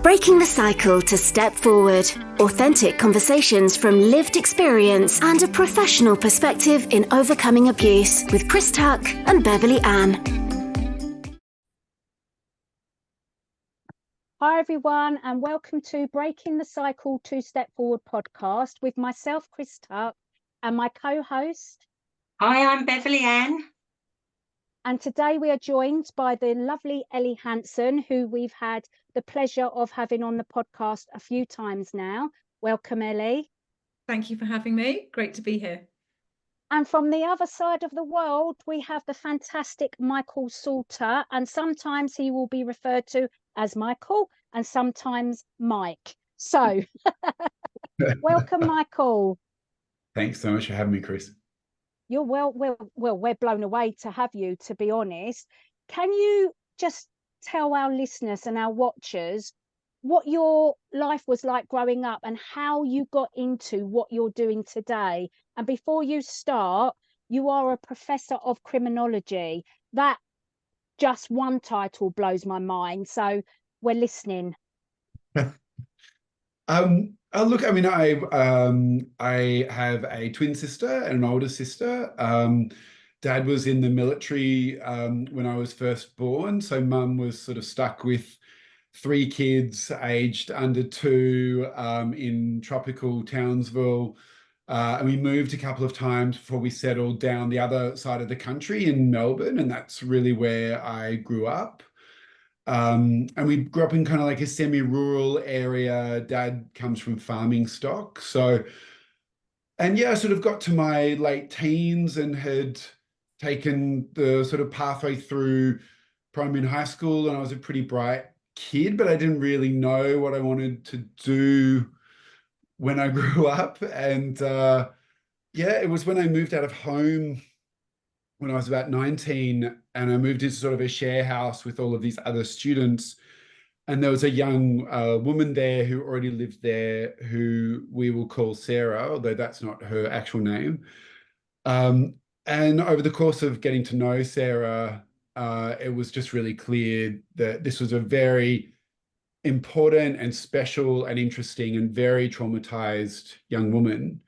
Breaking the cycle to step forward. Authentic conversations from lived experience and a professional perspective in overcoming abuse with Chris and Beverley Ann. Hi everyone, and welcome to Breaking the Cycle to Step Forward podcast with myself, Chris Tuck, and my co-host. Hi, I'm Beverley Ann. And today we are joined by the lovely Elly Hanson, who we've had the pleasure of having on the podcast a few times now. Welcome, Elly. Thank you for having me. Great to be here. And from the other side of the world, we have the fantastic Michael Salter, and sometimes he will be referred to as Michael and sometimes Mike. So, welcome, Michael. Thanks so much for having me, Chris. You're well, we're blown away to have you, to be honest. Can you just tell our listeners and our watchers what your life was like growing up and how you got into what you're doing today? And before you start, you are a professor of criminology. That just one title blows my mind. So we're listening. Look, I mean, I have a twin sister and an older sister. Dad was in the military when I was first born, so Mum was sort of stuck with 3 kids aged under 2 in tropical Townsville. And we moved a couple of times before we settled down the other side of the country in Melbourne, and that's really where I grew up. And we grew up in kind of like a semi-rural area. Dad comes from farming stock. And yeah, I sort of got to my late teens and had taken the sort of pathway through primary and high school, and I was a pretty bright kid, but I didn't really know what I wanted to do when I grew up. And yeah, it was when I moved out of home when I was about 19, and I moved into sort of a share house with all of these other students. And there was a young woman there who already lived there, who we will call Sarah, although that's not her actual name. And over the course of getting to know Sarah, it was just really clear that this was a very important and special and interesting and very traumatized young woman.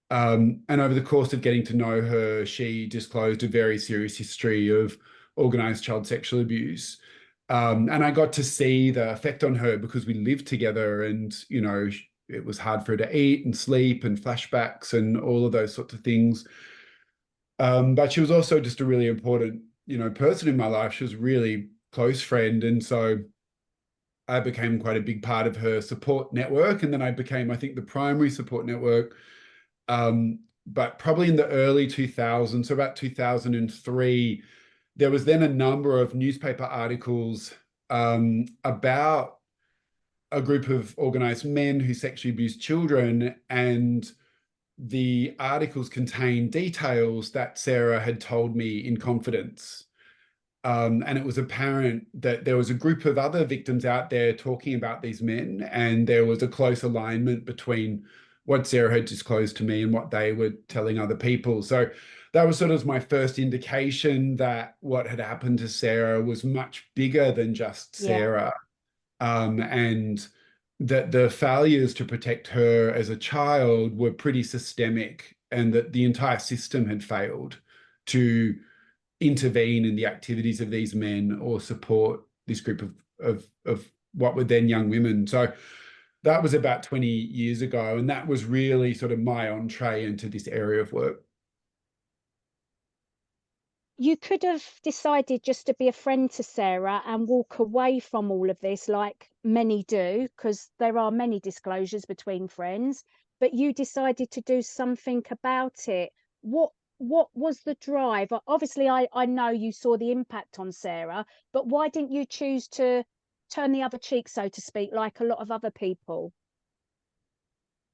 And over the course of getting to know her, she disclosed a very serious history of organized child sexual abuse. And I got to see the effect on her because we lived together, and, you know, it was hard for her to eat and sleep and flashbacks and all of those sorts of things. But she was also just a really important, you know, person in my life. She was a really close friend. And so I became quite a big part of her support network. And then I became, I think, the primary support network. But probably in the early 2000s, so about 2003, there was then a number of newspaper articles about a group of organized men who sexually abused children, and the articles contained details that Sarah had told me in confidence. And it was apparent that there was a group of other victims out there talking about these men, and there was a close alignment between what Sarah had disclosed to me and what they were telling other people. So that was sort of my first indication that what had happened to Sarah was much bigger than just Sarah. And that the failures to protect her as a child were pretty systemic, and that the entire system had failed to intervene in the activities of these men or support this group of what were then young women. So that was about 20 years ago, and that was really sort of my entree into this area of work. You could have decided just to be a friend to Sarah and walk away from all of this, like many do, because there are many disclosures between friends, but you decided to do something about it. What was the drive? Obviously, I know you saw the impact on Sarah, but why didn't you choose to turn the other cheek, so to speak, like a lot of other people?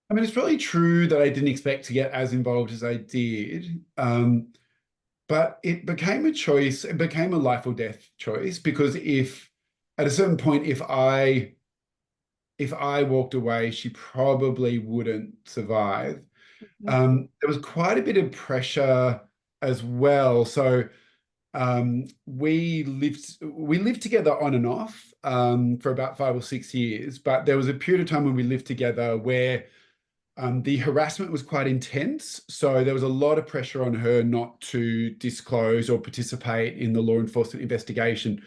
I mean, it's probably true that I didn't expect to get as involved as I did. But it became a choice. It became a life or death choice, because if at a certain point, if I walked away, she probably wouldn't survive. There was quite a bit of pressure as well. So we lived together on and off. for about 5 or 6 years, but there was a period of time when we lived together where the harassment was quite intense. So there was a lot of pressure on her not to disclose or participate in the law enforcement investigation.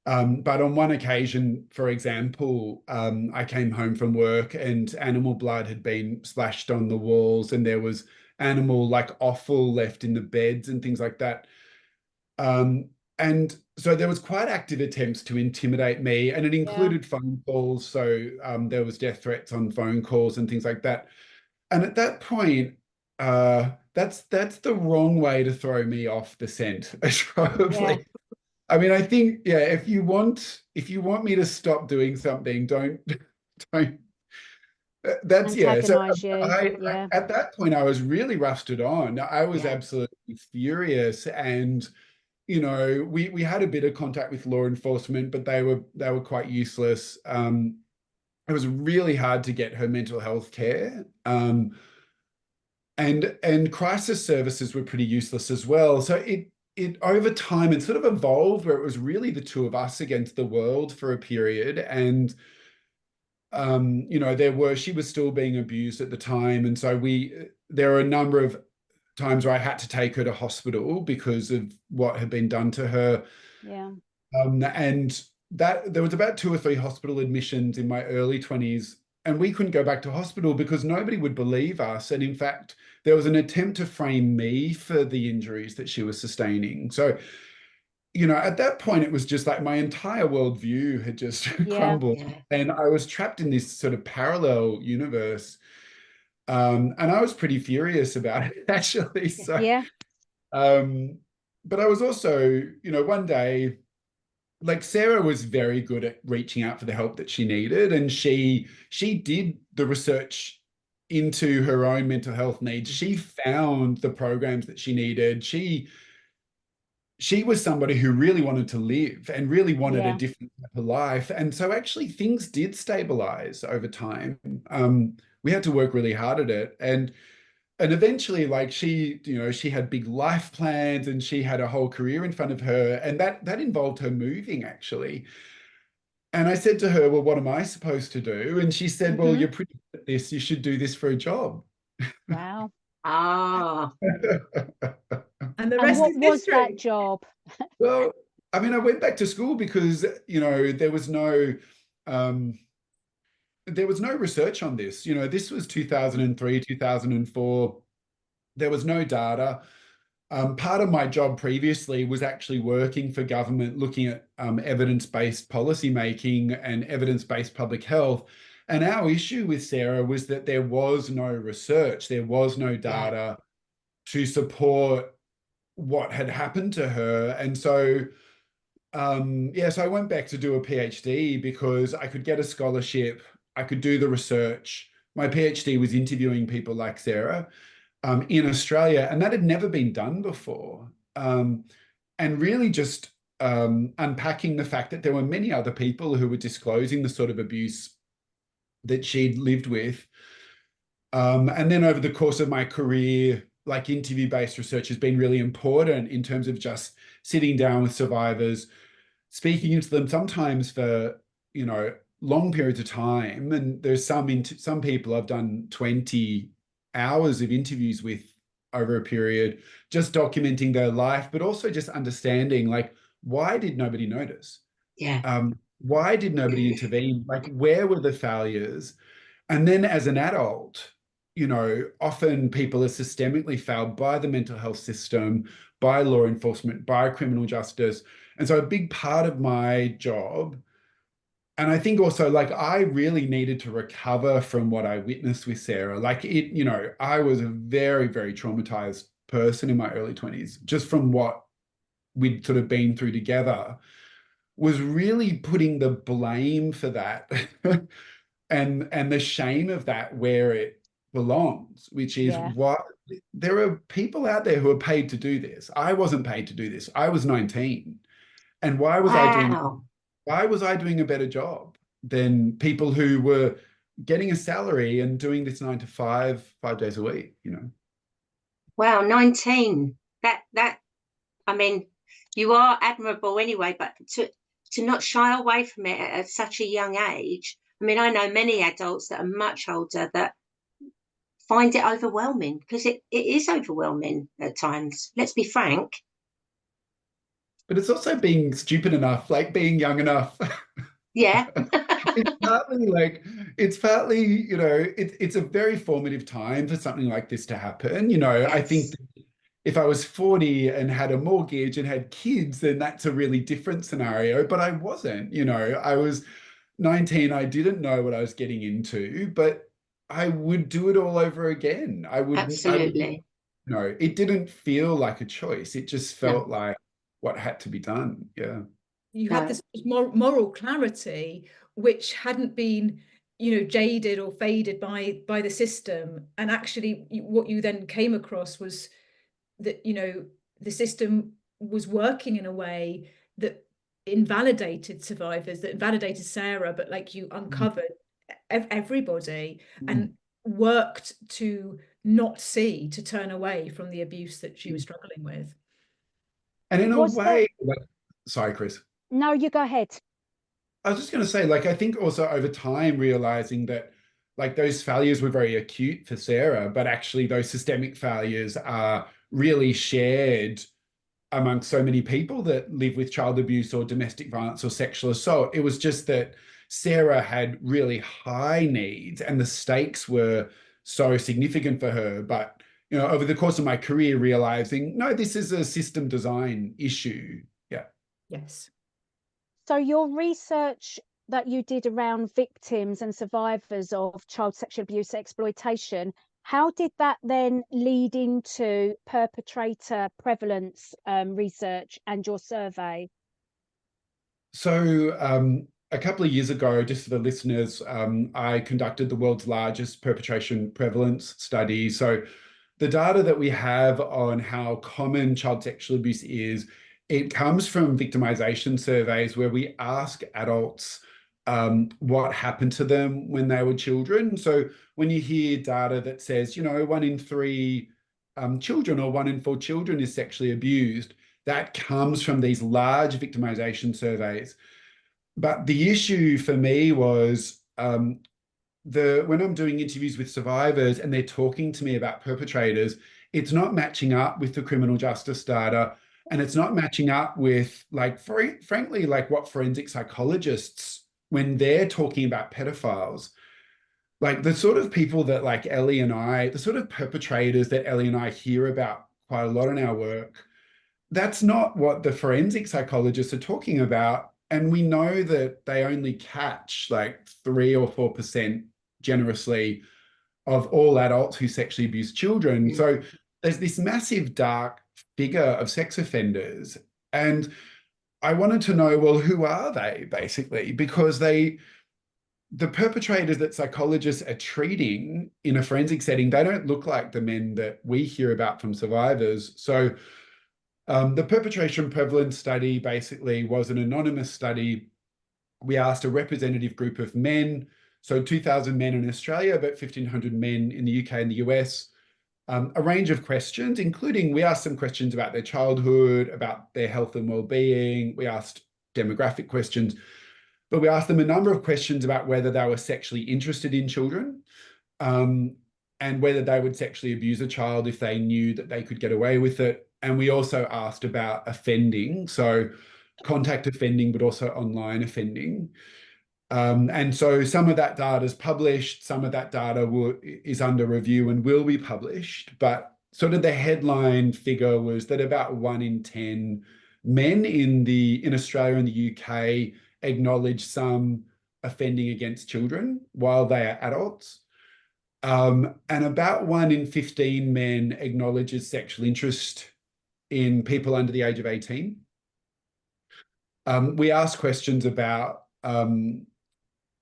But on one occasion, for example, I came home from work and animal blood had been splashed on the walls, and there was animal offal left in the beds and things like that. And so there was quite active attempts to intimidate me, and it included phone calls. So there was death threats on phone calls and things like that. And at that point, that's the wrong way to throw me off the scent. Probably. Yeah. I mean, I think, if you want me to stop doing something, don't. That's So Antagonise you. at that point, I was really rusted on. I was absolutely furious, and we had a bit of contact with law enforcement, but they were quite useless. It was really hard to get her mental health care. And crisis services were pretty useless as well. So it over time, it sort of evolved where it was really the two of us against the world for a period. And she was still being abused at the time, and so there were a number of times where I had to take her to hospital because of what had been done to her. Yeah. And that there was about 2 or 3 hospital admissions in my early 20s, and we couldn't go back to hospital because nobody would believe us. And in fact, there was an attempt to frame me for the injuries that she was sustaining. So, at that point, it was just like my entire worldview had just crumbled, and I was trapped in this sort of parallel universe. And I was pretty furious about it, actually. So, but I was also, one day, Sarah was very good at reaching out for the help that she needed, and she did the research into her own mental health needs. She found the programs that she needed. She was somebody who really wanted to live and really wanted a different type of life. And so actually things did stabilize over time. We had to work really hard at it. And eventually, she had big life plans, and she had a whole career in front of her. And that involved her moving, actually. And I said to her, well, what am I supposed to do? And she said, well, you're pretty good at this. You should do this for a job. Wow. And the rest is what was history. that job? Well, I mean, I went back to school because, there was no research on this. This was 2003, 2004. There was no data. Part of my job previously was actually working for government, looking at evidence-based policy making and evidence-based public health. And our issue with Sarah was that there was no research, there was no data to support what had happened to her. And so, so I went back to do a PhD because I could get a scholarship, I could do the research. My PhD was interviewing people like Sarah in Australia, and that had never been done before. And really just unpacking the fact that there were many other people who were disclosing the sort of abuse that she'd lived with. And then over the course of my career, interview-based research has been really important in terms of just sitting down with survivors, speaking to them sometimes for, long periods of time. And there's some people I've done 20 hours of interviews with over a period, just documenting their life, but also just understanding, why did nobody notice? Why did nobody intervene? Where were the failures? And then as an adult, often people are systemically failed by the mental health system, by law enforcement, by criminal justice. And so a big part of my job, and I think also I really needed to recover from what I witnessed with Sarah. I was a very, very traumatized person in my early 20s, just from what we'd sort of been through together, was really putting the blame for that and the shame of that where it belongs, which is what there are people out there who are paid to do this. I wasn't paid to do this. I was 19. And why was I doing a better job than people who were getting a salary and doing this 9 to 5 days a week, Wow, 19. That I mean, you are admirable anyway, but to not shy away from it at such a young age. I mean, I know many adults that are much older that find it overwhelming, because it is overwhelming at times. Let's be frank. But it's also being stupid enough, like being young enough. Yeah. It's partly, you know, it's a very formative time for something like this to happen. You know, Yes. I think if I was 40 and had a mortgage and had kids, then that's a really different scenario. But I wasn't, you know, I was 19. I didn't know what I was getting into, but I would do it all over again. Absolutely. No, it didn't feel like a choice. It just No. felt like what had to be done. Yeah. You No. had this moral clarity, which hadn't been, you know, jaded or faded by the system. And actually what you then came across was that, you know, the system was working in a way that invalidated survivors, that invalidated Sarah, but like you uncovered everybody and worked to not see, to turn away from the abuse that she was struggling with. And in a way, sorry, Chris. No, you go ahead. I was just going to say, like, I think also over time realizing that, like, those failures were very acute for Sarah, but actually those systemic failures are really shared among so many people that live with child abuse or domestic violence or sexual assault. It was just that Sarah had really high needs and the stakes were so significant for her. But, you know, over the course of my career, realizing, no, this is a system design issue. Yeah. Yes. So your research that you did around victims and survivors of child sexual abuse exploitation, how did that then lead into perpetrator prevalence research and your survey? So a couple of years ago, just for the listeners, I conducted the world's largest perpetration prevalence study. So the data that we have on how common child sexual abuse is, it comes from victimization surveys where we ask adults what happened to them when they were children. So when you hear data that says, you know, 1 in 3 children or 1 in 4 children is sexually abused, that comes from these large victimization surveys. But the issue for me was when I'm doing interviews with survivors and they're talking to me about perpetrators, it's not matching up with the criminal justice data. And it's not matching up with, like, frankly, like what forensic psychologists, when they're talking about pedophiles, like the sort of people that like Elly and I, the sort of perpetrators that Elly and I hear about quite a lot in our work, that's not what the forensic psychologists are talking about. And we know that they only catch like 3 or 4% generously of all adults who sexually abuse children. So there's this massive dark figure of sex offenders. And I wanted to know, well, who are they basically? Because the perpetrators that psychologists are treating in a forensic setting, they don't look like the men that we hear about from survivors. So the perpetration prevalence study basically was an anonymous study. We asked a representative group of men, so 2,000 men in Australia, but 1,500 men in the UK and the US, a range of questions, including we asked some questions about their childhood, about their health and well-being. We asked demographic questions, but we asked them a number of questions about whether they were sexually interested in children, and whether they would sexually abuse a child if they knew that they could get away with it. And we also asked about offending, so contact offending, but also online offending. And so some of that data is published, some of that data is under review and will be published. But sort of the headline figure was that about 1 in 10 men in Australia and the UK acknowledge some offending against children while they are adults. And about 1 in 15 men acknowledges sexual interest in people under the age of 18. We asked questions about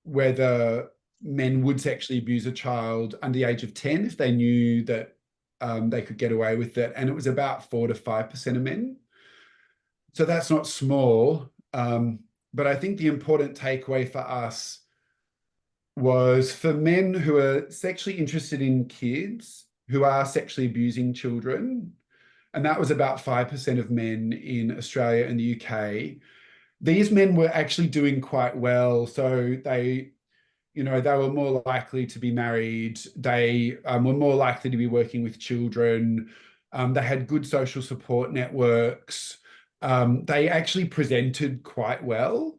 whether men would sexually abuse a child under the age of 10 if they knew that they could get away with it. And it was about 4 to 5% of men. So that's not small. But I think the important takeaway for us was for men who are sexually interested in kids who are sexually abusing children, and that was about 5% of men in Australia and the UK, these men were actually doing quite well. So they, they were more likely to be married. They were more likely to be working with children. They had good social support networks. They actually presented quite well.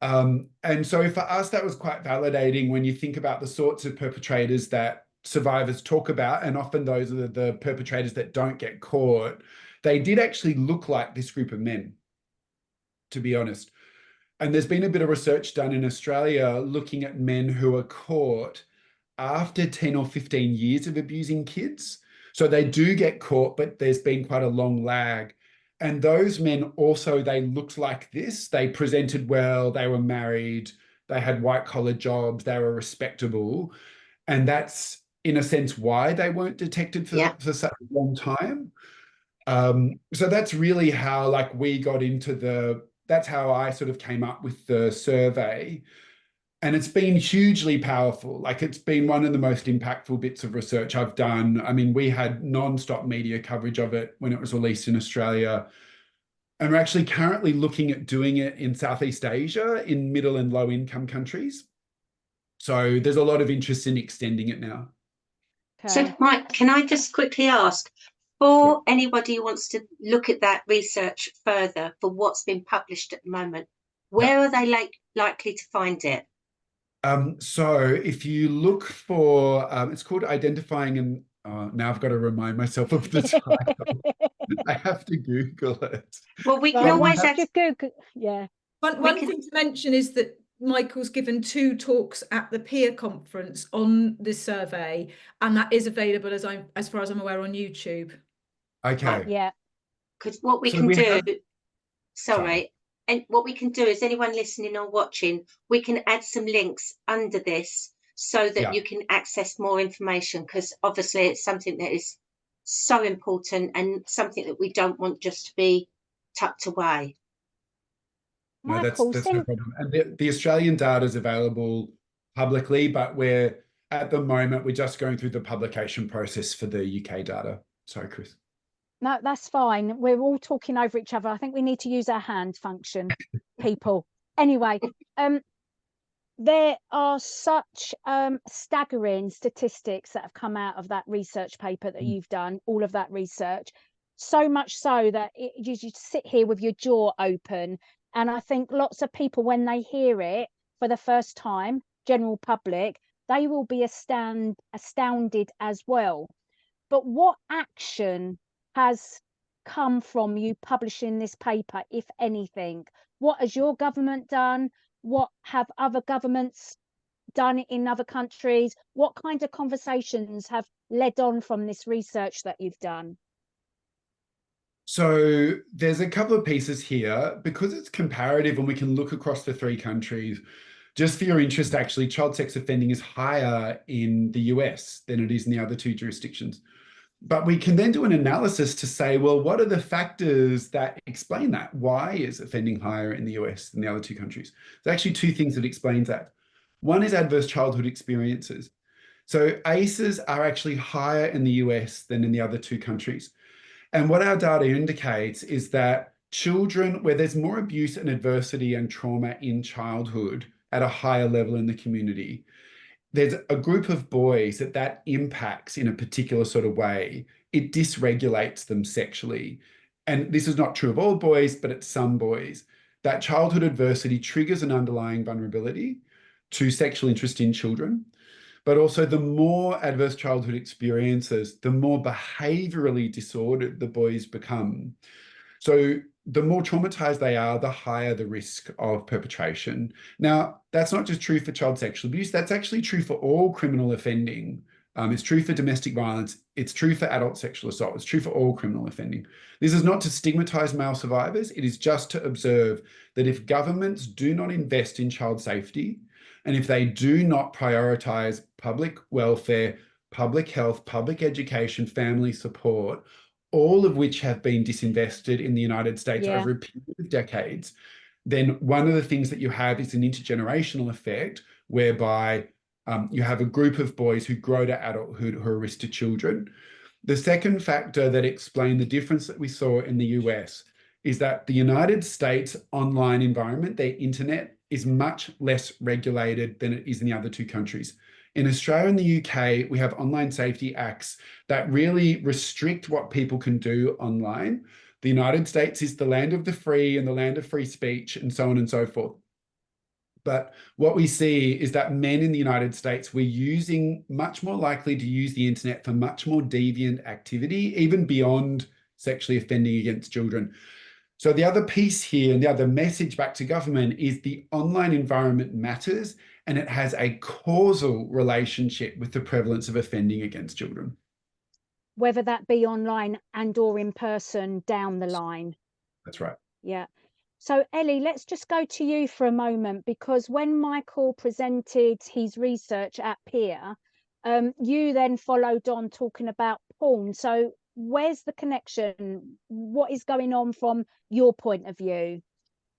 And so for us, that was quite validating when you think about the sorts of perpetrators that survivors talk about, and often those are the perpetrators that don't get caught. They did actually look like this group of men, to be honest. And there's been a bit of research done in Australia looking at men who are caught after 10 or 15 years of abusing kids. So they do get caught, but there's been quite a long lag. And those men also, they looked like this. They presented well, they were married, they had white collar jobs, they were respectable. And that's, in a sense, why they weren't detected for such a long time. So that's really how, like, we got into that's how I sort of came up with the survey. And it's been hugely powerful. Like, it's been one of the most impactful bits of research I've done. I mean, we had non-stop media coverage of it when it was released in Australia. And we're actually currently looking at doing it in Southeast Asia, in middle and low income countries. So there's a lot of interest in extending it now. So, Mike, can I just quickly ask, for anybody who wants to look at that research further for what's been published at the moment, where are they likely to find it? So if you look for, it's called Identifying and, now I've got to remind myself of the title. I have to Google it. Well, we can always just Google. Yeah. One thing to mention is that Michael's given 2 talks at the peer conference on this survey, and that is available, as far as I'm aware, on YouTube. Okay. Yeah. Because what we can do, and what we can do is, anyone listening or watching, we can add some links under this so that you can access more information, because obviously it's something that is so important and something that we don't want just to be tucked away. No, that's no problem. And the Australian data is available publicly, but at the moment, we're just going through the publication process for the UK data. Sorry, Chris. No, that's fine. We're all talking over each other. I think we need to use our hand function, people. Anyway, there are such staggering statistics that have come out of that research paper that you've done, all of that research, so much so that you sit here with your jaw open. And I think lots of people, when they hear it for the first time, general public, they will be astounded as well. But what action has come from you publishing this paper, if anything? What has your government done? What have other governments done in other countries? What kind of conversations have led on from this research that you've done? So there's a couple of pieces here, because it's comparative and we can look across the 3 countries. Just for your interest, actually, child sex offending is higher in the US than it is in the other 2 jurisdictions. But we can then do an analysis to say, well, what are the factors that explain that? Why is offending higher in the US than the other 2 countries? There's actually 2 things that explains that. One is adverse childhood experiences. So ACEs are actually higher in the US than in the other 2 countries. And what our data indicates is that children, where there's more abuse and adversity and trauma in childhood at a higher level in the community, there's a group of boys that impacts in a particular sort of way. It dysregulates them sexually. And this is not true of all boys, but it's some boys. That childhood adversity triggers an underlying vulnerability to sexual interest in children. But also, the more adverse childhood experiences, the more behaviorally disordered the boys become. So the more traumatized they are, the higher the risk of perpetration. Now, that's not just true for child sexual abuse. That's actually true for all criminal offending. It's true for domestic violence. It's true for adult sexual assault. It's true for all criminal offending. This is not to stigmatize male survivors. It is just to observe that if governments do not invest in child safety, and if they do not prioritize public welfare, public health, public education, family support, all of which have been disinvested in the United States over a period of decades, then one of the things that you have is an intergenerational effect whereby you have a group of boys who grow to adulthood who are risk to children. The second factor that explained the difference that we saw in the US is that the United States online environment, their internet, is much less regulated than it is in the other two countries. In Australia and the UK, we have online safety acts that really restrict what people can do online. The United States is the land of the free and the land of free speech and so on and so forth. But what we see is that men in the United States, we're much more likely to use the internet for much more deviant activity, even beyond sexually offending against children. So the other piece here and the other message back to government is the online environment matters, and it has a causal relationship with the prevalence of offending against children. Whether that be online and or in person down the line. That's right. Yeah. So Elly, let's just go to you for a moment, because when Michael presented his research at Peer, you then followed on talking about porn. So where's the connection? What is going on from your point of view?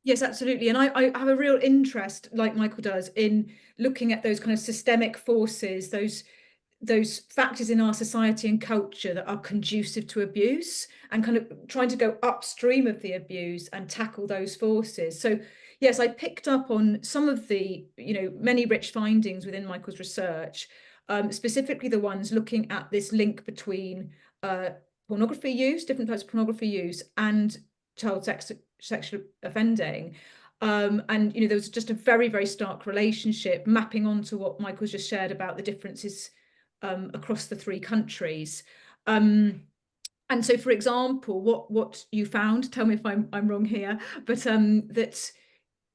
Yes, absolutely. And I have a real interest, like Michael does, in looking at those kind of systemic forces, those factors in our society and culture that are conducive to abuse, and kind of trying to go upstream of the abuse and tackle those forces. So yes, I picked up on some of the, many rich findings within Michael's research, specifically the ones looking at this link between pornography use, different types of pornography use, and child sexual offending. And there was just a very, very stark relationship mapping onto what Michael's just shared about the differences across the three countries. And so, for example, what you found, tell me if I'm wrong here, but that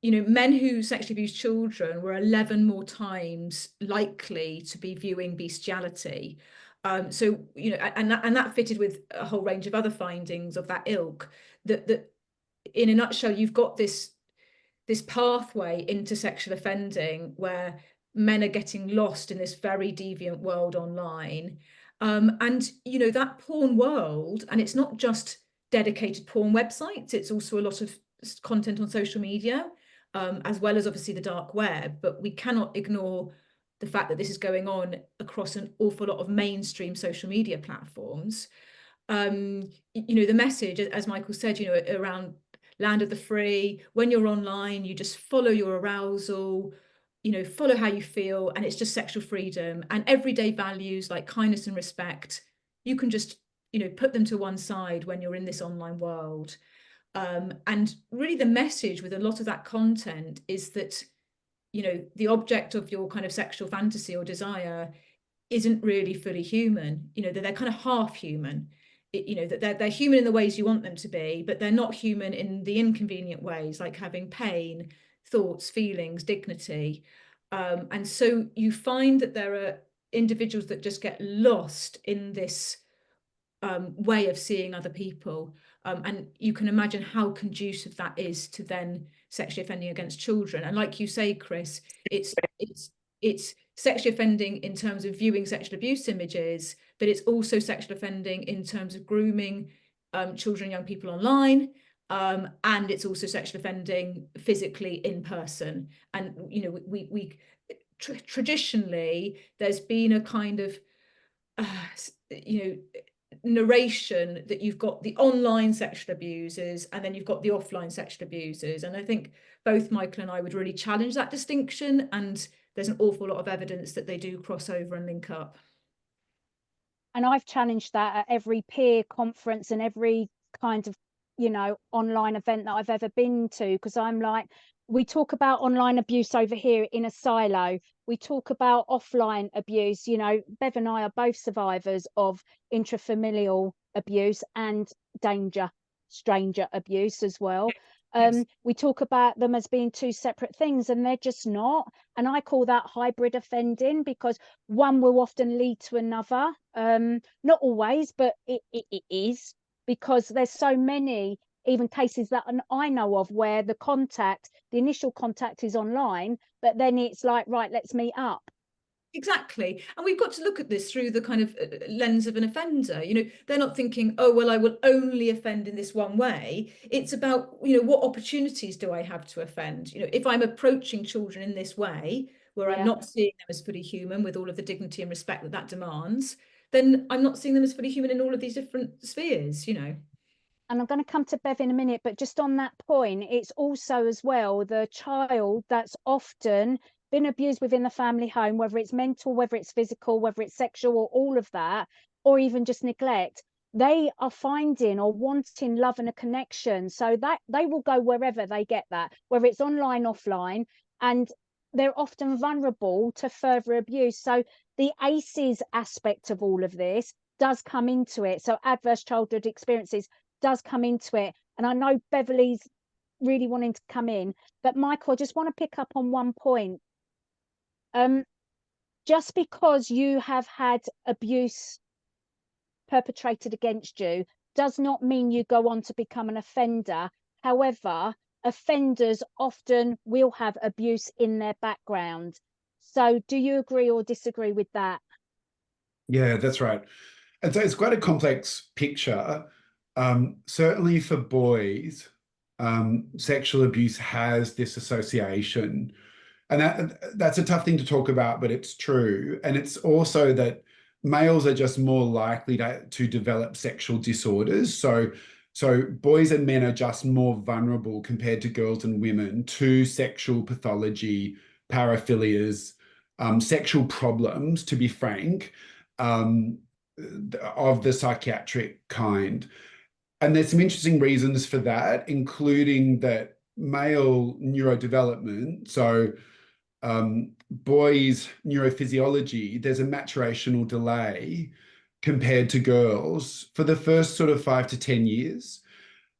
men who sexually abuse children were 11 more times likely to be viewing bestiality. So and that fitted with a whole range of other findings of that ilk. That in a nutshell, you've got this pathway into sexual offending where men are getting lost in this very deviant world online. And that porn world, and it's not just dedicated porn websites, it's also a lot of content on social media, as well as obviously the dark web. But we cannot ignore the fact that this is going on across an awful lot of mainstream social media platforms. The message, as Michael said, around land of the free, when you're online, you just follow your arousal, follow how you feel, and it's just sexual freedom. And everyday values like kindness and respect, you can just, put them to one side when you're in this online world. And really the message with a lot of that content is that, the object of your kind of sexual fantasy or desire isn't really fully human, that they're kind of half human. That they're human in the ways you want them to be, but they're not human in the inconvenient ways, like having pain, thoughts, feelings, dignity. And so you find that there are individuals that just get lost in this way of seeing other people. And you can imagine how conducive that is to then sexually offending against children. And like you say, Chris, it's sexually offending in terms of viewing sexual abuse images, but it's also sexual offending in terms of grooming children and young people online. And it's also sexual offending physically in person. And, we traditionally, there's been a kind of, narration that you've got the online sexual abusers and then you've got the offline sexual abusers. And I think both Michael and I would really challenge that distinction. And there's an awful lot of evidence that they do cross over and link up. And I've challenged that at every peer conference and every kind of, online event that I've ever been to, because I'm like, we talk about online abuse over here in a silo. We talk about offline abuse. Bev and I are both survivors of intrafamilial abuse and stranger abuse as well. Yes. We talk about them as being two separate things, and they're just not. And I call that hybrid offending, because one will often lead to another. Not always, but it is, because there's so many even cases that I know of where the initial contact is online, but then it's like, right, let's meet up. Exactly. And we've got to look at this through the kind of lens of an offender. They're not thinking, oh, well, I will only offend in this one way. It's about, what opportunities do I have to offend? If I'm approaching children in this way, where I'm not seeing them as fully human with all of the dignity and respect that demands, then I'm not seeing them as fully human in all of these different spheres, and I'm going to come to Bev in a minute, but just on that point, it's also as well the child that's often been abused within the family home, whether it's mental, whether it's physical, whether it's sexual, or all of that, or even just neglect. They are finding or wanting love and a connection, so that they will go wherever they get that, whether it's online, offline, and they're often vulnerable to further abuse. So the ACEs aspect of all of this does come into it. So adverse childhood experiences does come into it. And I know Beverly's really wanting to come in, but Michael, I just want to pick up on one point. Just because you have had abuse perpetrated against you does not mean you go on to become an offender. However, offenders often will have abuse in their background. So do you agree or disagree with that? Yeah, that's right. And so it's quite a complex picture. Certainly for boys, sexual abuse has this association. And that's a tough thing to talk about, but it's true. And it's also that males are just more likely to develop sexual disorders. So boys and men are just more vulnerable compared to girls and women to sexual pathology, paraphilias, sexual problems, to be frank, of the psychiatric kind. And there's some interesting reasons for that, including that male neurodevelopment, so boys' neurophysiology, there's a maturational delay compared to girls for the first sort of 5 to 10 years.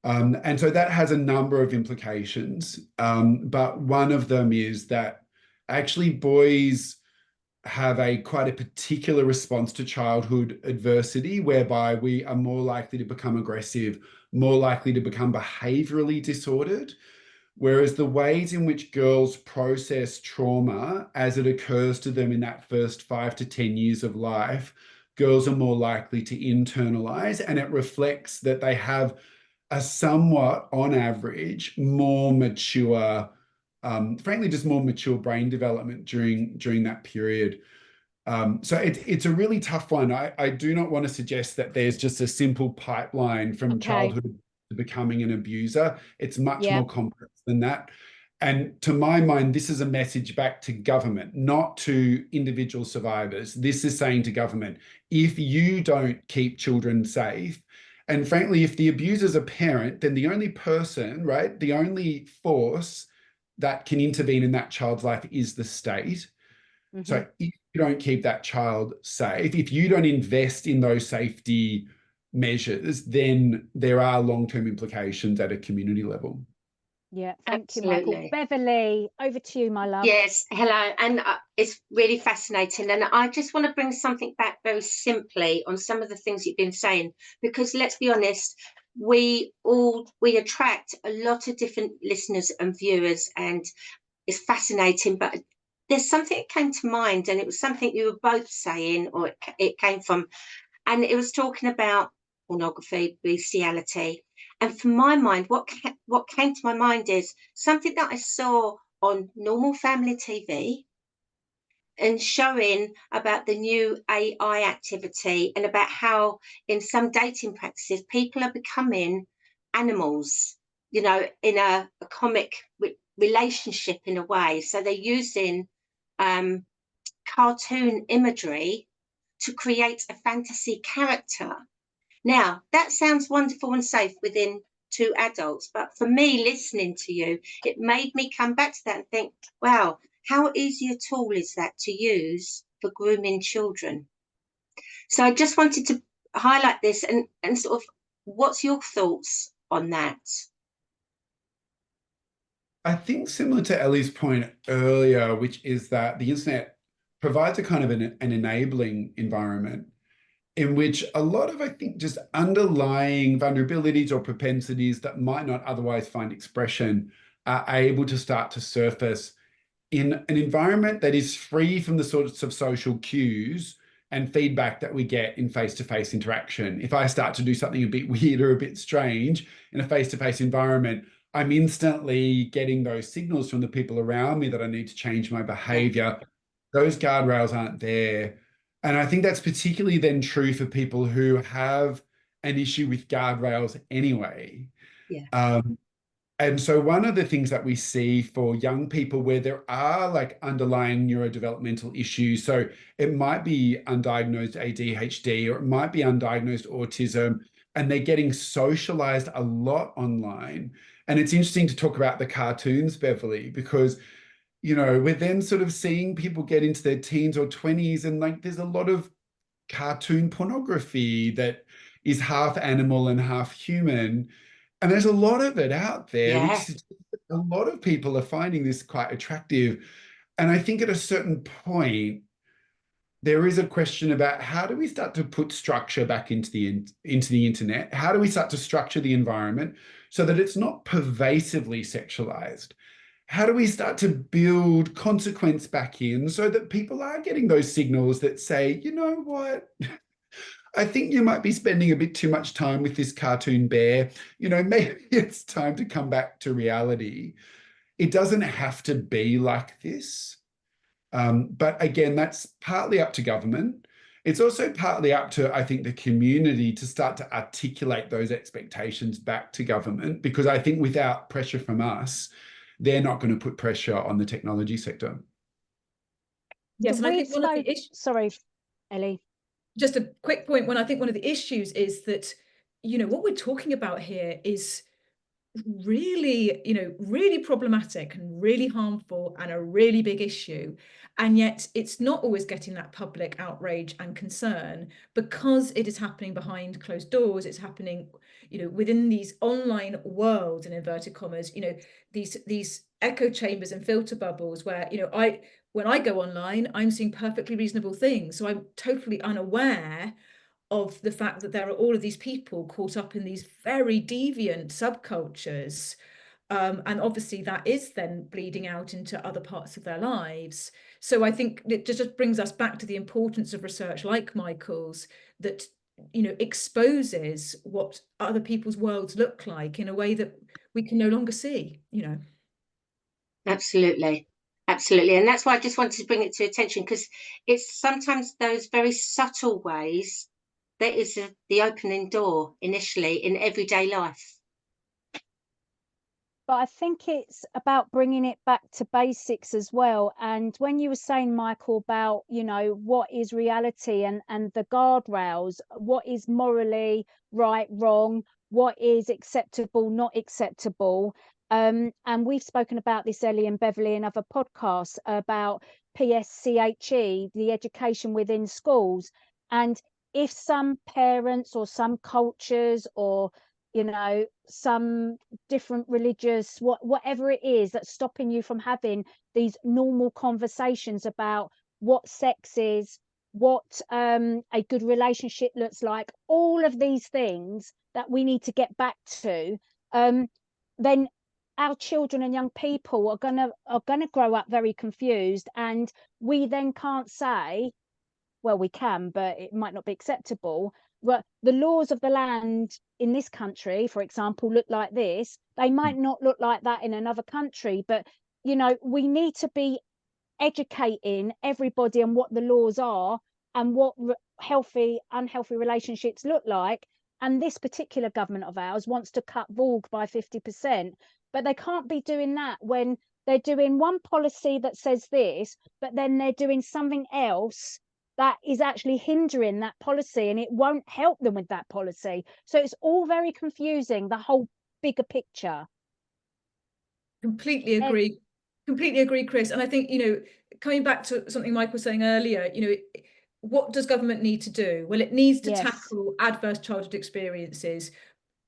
And so that has a number of implications. But one of them is that actually boys have quite a particular response to childhood adversity, whereby we are more likely to become aggressive, more likely to become behaviorally disordered. Whereas the ways in which girls process trauma as it occurs to them in that first 5 to 10 years of life, girls are more likely to internalize, and it reflects that they have a somewhat, on average, more mature, frankly, just more mature brain development during that period. So it's a really tough one. I do not want to suggest that there's just a simple pipeline from childhood to becoming an abuser. It's much more complex than that. And to my mind, this is a message back to government, not to individual survivors. This is saying to government, if you don't keep children safe, and frankly, if the abuser's a parent, then the only person, right, the only force that can intervene in that child's life is the state. Mm-hmm. So if you don't keep that child safe, if you don't invest in those safety measures, then there are long-term implications at a community level. Yeah, thank you, Michael. Beverley, over to you, my love. Yes, hello. And it's really fascinating. And I just want to bring something back very simply on some of the things you've been saying, because let's be honest, we attract a lot of different listeners and viewers, and it's fascinating. But there's something that came to mind, and it was something you were both saying, or it came from, and it was talking about pornography, bestiality. And for my mind, what came to my mind is something that I saw on normal family TV and showing about the new AI activity and about how in some dating practices, people are becoming animals, in a comic relationship in a way. So they're using cartoon imagery to create a fantasy character. Now, that sounds wonderful and safe within two adults, but for me, listening to you, it made me come back to that and think, wow, how easy a tool is that to use for grooming children? So I just wanted to highlight this and sort of, what's your thoughts on that? I think similar to Ellie's point earlier, which is that the internet provides a kind of an enabling environment in which a lot of, I think, just underlying vulnerabilities or propensities that might not otherwise find expression are able to start to surface in an environment that is free from the sorts of social cues and feedback that we get in face-to-face interaction. If I start to do something a bit weird or a bit strange in a face-to-face environment, I'm instantly getting those signals from the people around me that I need to change my behavior. Those guardrails aren't there. And I think that's particularly then true for people who have an issue with guardrails anyway. Yeah. And so one of the things that we see for young people where there are like underlying neurodevelopmental issues, so it might be undiagnosed ADHD, or it might be undiagnosed autism, and they're getting socialized a lot online. And it's interesting to talk about the cartoons, Beverley, because, you know, we're then sort of seeing people get into their teens or 20s, and like there's a lot of cartoon pornography that is half animal and half human. And there's a lot of it out there, which Yeah. suggests that a lot of people are finding this quite attractive. And I think at a certain point, there is a question about how do we start to put structure back into the internet? How do we start to structure the environment so that it's not pervasively sexualized? How do we start to build consequence back in so that people are getting those signals that say, you know what? I think you might be spending a bit too much time with this cartoon bear. You know, maybe it's time to come back to reality. It doesn't have to be like this. But again, that's partly up to government. It's also partly up to, I think, the community to start to articulate those expectations back to government, because I think without pressure from us, they're not going to put pressure on the technology sector. Yes, and I think one of the issues... Sorry, Ellie. Just a quick point. When I think one of the issues is that, you know, what we're talking about here is really, you know, really problematic and really harmful and a really big issue. And yet it's not always getting that public outrage and concern because it is happening behind closed doors. It's happening, you know, within these online worlds, in inverted commas, you know, these echo chambers and filter bubbles where, you know, when I go online, I'm seeing perfectly reasonable things. So I'm totally unaware of the fact that there are all of these people caught up in these very deviant subcultures. And obviously that is then bleeding out into other parts of their lives. So I think it just brings us back to the importance of research like Michael's that, you know, exposes what other people's worlds look like in a way that we can no longer see, you know. Absolutely. Absolutely. And that's why I just wanted to bring it to attention, because it's sometimes those very subtle ways that is the opening door initially in everyday life. But I think it's about bringing it back to basics as well. And when you were saying, Michael, about, you know, what is reality and the guardrails, what is morally right, wrong, what is acceptable, not acceptable. And we've spoken about this, Ellie and Beverley, in other podcasts about PSCHE, the education within schools. And if some parents or some cultures or, you know, some different religious, whatever it is that's stopping you from having these normal conversations about what sex is, what a good relationship looks like, all of these things that we need to get back to, then our children and young people are gonna grow up very confused, and we then can't say, well, we can, but it might not be acceptable. But the laws of the land in this country, for example, look like this. They might not look like that in another country, but, you know, we need to be educating everybody on what the laws are and what healthy, unhealthy relationships look like. And this particular government of ours wants to cut VULG by 50%, but they can't be doing that when they're doing one policy that says this, but then they're doing something else that is actually hindering that policy, and it won't help them with that policy. So it's all very confusing, the whole bigger picture. Completely agree. Completely agree, Chris. And I think, you know, coming back to something Mike was saying earlier, you know, what does government need to do? Well, it needs to tackle adverse childhood experiences,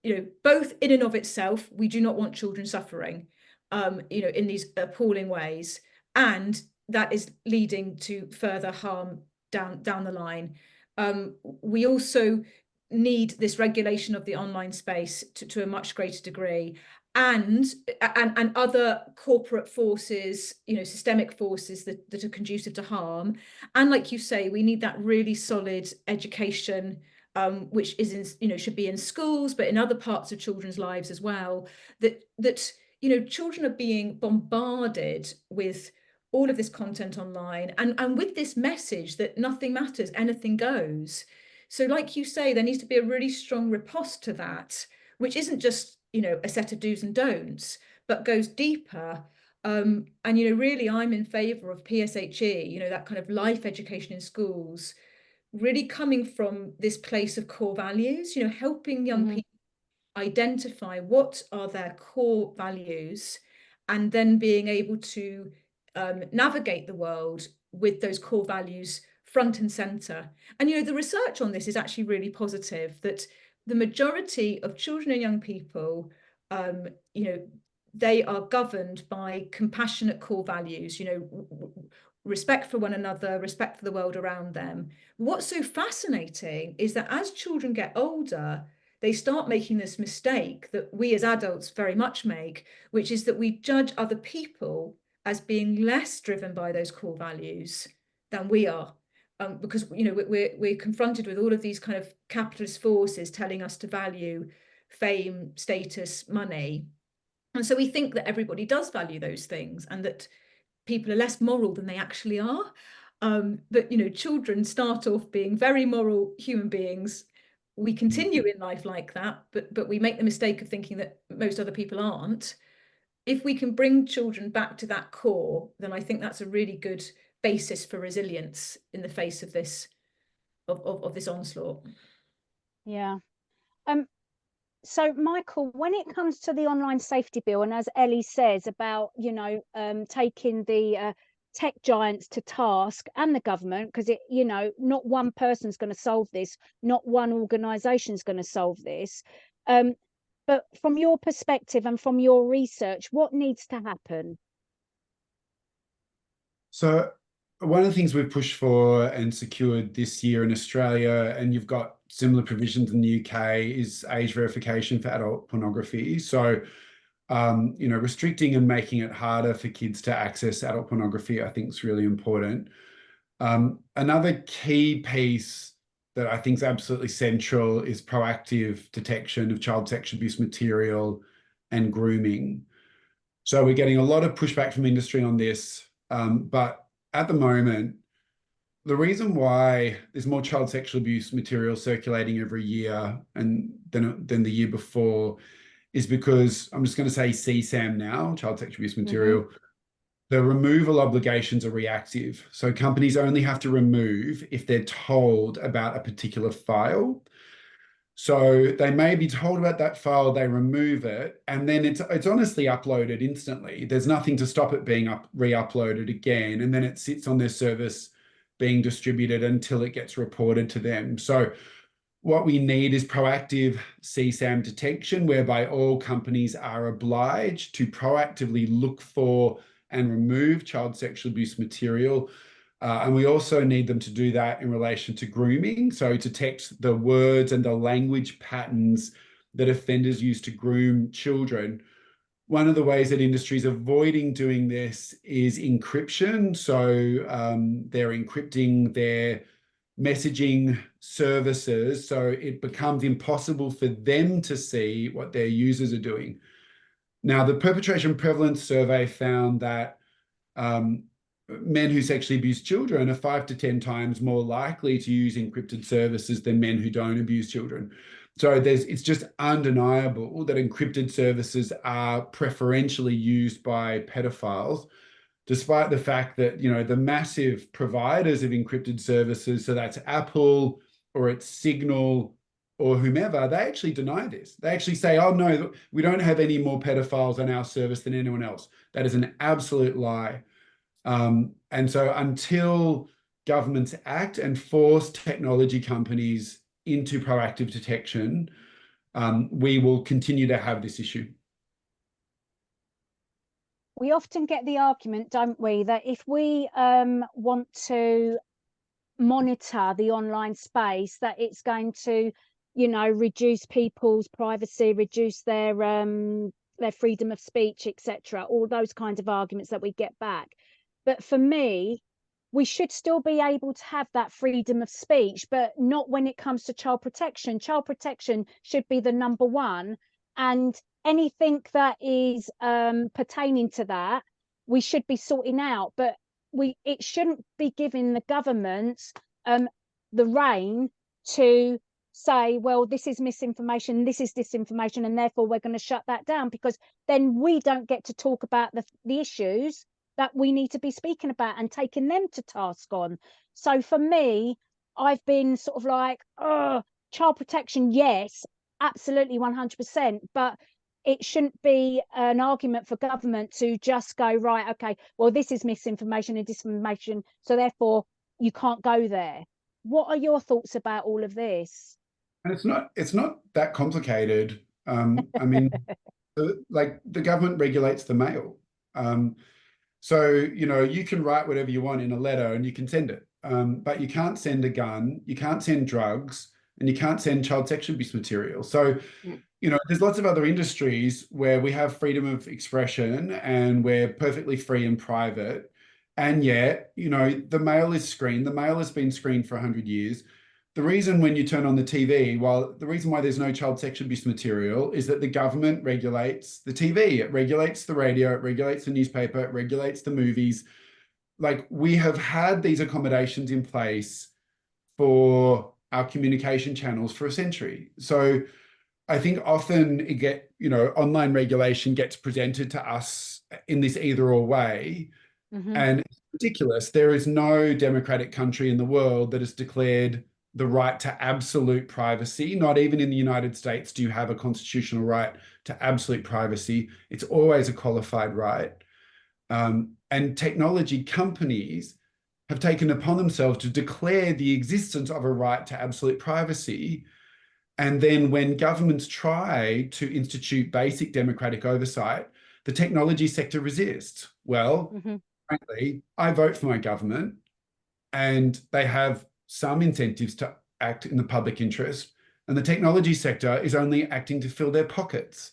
you know, both in and of itself. We do not want children suffering, you know, in these appalling ways. And that is leading to further harm down the line. We also need this regulation of the online space to a much greater degree, and other corporate forces, you know, systemic forces that are conducive to harm. And like you say, we need that really solid education, which is in, you know, should be in schools, but in other parts of children's lives as well, that you know, children are being bombarded with all of this content online and with this message that nothing matters, anything goes. So like you say, there needs to be a really strong riposte to that, which isn't just, you know, a set of do's and don'ts, but goes deeper. And, you know, really, I'm in favour of PSHE, you know, that kind of life education in schools, really coming from this place of core values, you know, helping young people identify what are their core values, and then being able to navigate the world with those core values front and center. And, you know, the research on this is actually really positive, that the majority of children and young people, you know, they are governed by compassionate core values, you know, respect for one another, respect for the world around them. What's so fascinating is that as children get older, they start making this mistake that we as adults very much make, which is that we judge other people as being less driven by those core values than we are. Because, you know, we're confronted with all of these kind of capitalist forces telling us to value fame, status, money. And so we think that everybody does value those things and that people are less moral than they actually are. But, you know, children start off being very moral human beings. We continue in life like that, but we make the mistake of thinking that most other people aren't. If we can bring children back to that core, then I think that's a really good basis for resilience in the face of this of this onslaught. Yeah. So Michael, when it comes to the online safety bill, and as Ellie says about, you know, taking the tech giants to task and the government, because it, you know, not one person's going to solve this, not one organization's going to solve this. But from your perspective and from your research, what needs to happen? So one of the things we've pushed for and secured this year in Australia, and you've got similar provisions in the UK, is age verification for adult pornography. So, you know, restricting and making it harder for kids to access adult pornography, I think is really important. Another key piece that I think is absolutely central is proactive detection of child sexual abuse material and grooming. So we're getting a lot of pushback from industry on this. But at the moment, the reason why there's more child sexual abuse material circulating every year and than the year before is because, I'm just going to say CSAM now, child sexual abuse material, the removal obligations are reactive. So companies only have to remove if they're told about a particular file. So they may be told about that file, they remove it, and then it's honestly uploaded instantly. There's nothing to stop it being re-uploaded again, and then it sits on their service being distributed until it gets reported to them. So what we need is proactive CSAM detection, whereby all companies are obliged to proactively look for and remove child sexual abuse material. And we also need them to do that in relation to grooming. So to detect the words and the language patterns that offenders use to groom children. One of the ways that industry is avoiding doing this is encryption. So they're encrypting their messaging services, so it becomes impossible for them to see what their users are doing. Now, the Perpetrator Prevalence Survey found that men who sexually abuse children are 5 to 10 times more likely to use encrypted services than men who don't abuse children. So it's just undeniable that encrypted services are preferentially used by pedophiles, despite the fact that, you know, the massive providers of encrypted services, so that's Apple or it's Signal or whomever, they actually deny this. They actually say, oh no, we don't have any more pedophiles on our service than anyone else. That is an absolute lie. And so until governments act and force technology companies into proactive detection, we will continue to have this issue. We often get the argument, don't we, that if we want to monitor the online space, that it's going to, you know, reduce people's privacy, reduce their freedom of speech, etc. All those kinds of arguments that we get back. But for me, we should still be able to have that freedom of speech, but not when it comes to child protection. Child protection should be the number one, and anything that is pertaining to that, we should be sorting out. But it shouldn't be giving the government the rein to say, well, this is misinformation, this is disinformation, and therefore we're going to shut that down, because then we don't get to talk about the issues that we need to be speaking about and taking them to task on. So for me, I've been sort of like, child protection, yes, absolutely 100%, but it shouldn't be an argument for government to just go, right, okay, well, this is misinformation and disinformation, so therefore you can't go there. What are your thoughts about all of this? And it's not that complicated. I mean, like the government regulates the mail. So, you know, you can write whatever you want in a letter and you can send it. But you can't send a gun, you can't send drugs, and you can't send child sexual abuse material. So, you know, there's lots of other industries where we have freedom of expression and we're perfectly free and private. And yet, you know, the mail is screened. The mail has been screened for 100 years. The reason when you turn on the TV, the reason why there's no child sexual abuse material is that the government regulates the TV, it regulates the radio, it regulates the newspaper, it regulates the movies. Like, we have had these accommodations in place for our communication channels for a century. So I think often online regulation gets presented to us in this either or way. And it's ridiculous. There is no democratic country in the world that has declared the right to absolute privacy. Not even in the United States do you have a constitutional right to absolute privacy. It's always a qualified right. And technology companies have taken upon themselves to declare the existence of a right to absolute privacy. And then when governments try to institute basic democratic oversight, the technology sector resists. Well, frankly, I vote for my government and they have some incentives to act in the public interest, and the technology sector is only acting to fill their pockets.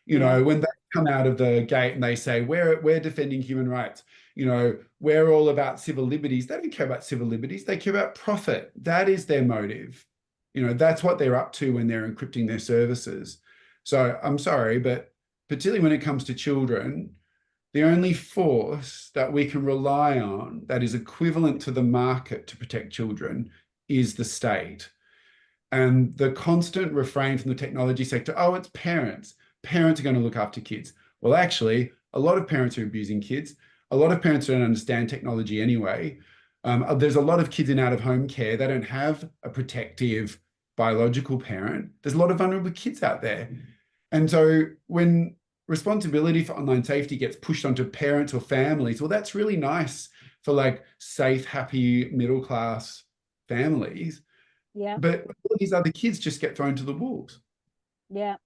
You know, when they come out of the gate and they say, we're defending human rights, you know, we're all about civil liberties. They don't care about civil liberties. They care about profit. That is their motive. You know, that's what they're up to when they're encrypting their services. So I'm sorry, but particularly when it comes to children, the only force that we can rely on that is equivalent to the market to protect children is the state. And the constant refrain from the technology sector, oh, it's parents. Parents are going to look after kids. Well, actually, a lot of parents are abusing kids. A lot of parents don't understand technology anyway. There's a lot of kids in out-of-home care. They don't have a protective biological parent. There's a lot of vulnerable kids out there. And so when responsibility for online safety gets pushed onto parents or families, well, that's really nice for like safe, happy, middle-class families. Yeah. But all these other kids just get thrown to the wolves. Yeah.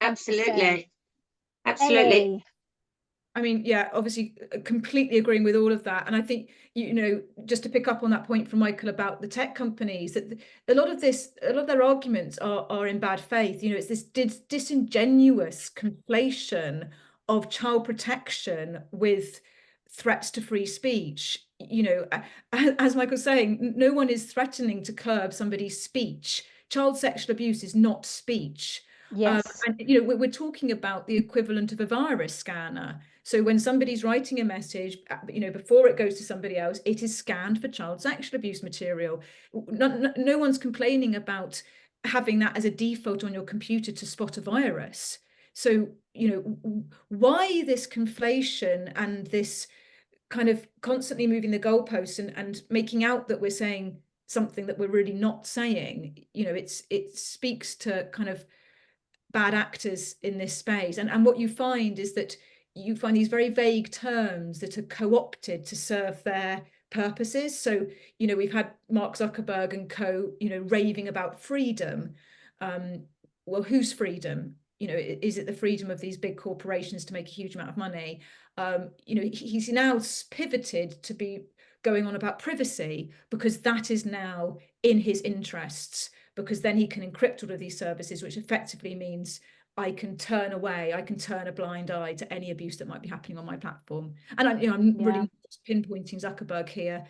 Absolutely. Absolutely. Ellie. I mean, yeah, obviously completely agreeing with all of that. And I think, you know, just to pick up on that point from Michael about the tech companies, that a lot of their arguments are in bad faith. You know, it's this disingenuous conflation of child protection with threats to free speech. You know, as Michael's saying, no one is threatening to curb somebody's speech. Child sexual abuse is not speech. Yes. And, you know, we're talking about the equivalent of a virus scanner. So when somebody's writing a message, you know, before it goes to somebody else, it is scanned for child sexual abuse material. No one's complaining about having that as a default on your computer to spot a virus. So, you know, why this conflation and this kind of constantly moving the goalposts and making out that we're saying something that we're really not saying? You know, it speaks to kind of bad actors in this space. And what you find is that you find these very vague terms that are co-opted to serve their purposes. So, you know, we've had Mark Zuckerberg and co, you know, raving about freedom. Well, whose freedom? You know, is it the freedom of these big corporations to make a huge amount of money? You know, he's now pivoted to be going on about privacy because that is now in his interests, because then he can encrypt all of these services, which effectively means I can turn away, I can turn a blind eye to any abuse that might be happening on my platform. And I'm really just pinpointing Zuckerberg here.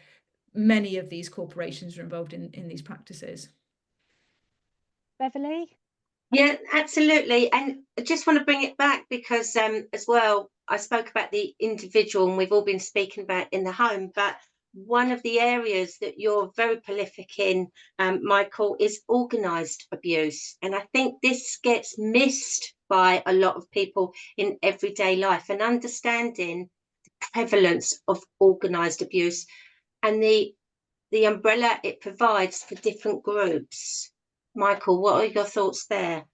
Many of these corporations are involved in these practices. Beverley? Yeah, absolutely. And I just want to bring it back because as well, I spoke about the individual and we've all been speaking about in the home, but one of the areas that you're very prolific in, Michael, is organised abuse. And I think this gets missed by a lot of people in everyday life, and understanding the prevalence of organised abuse and the umbrella it provides for different groups. Michael, what are your thoughts there?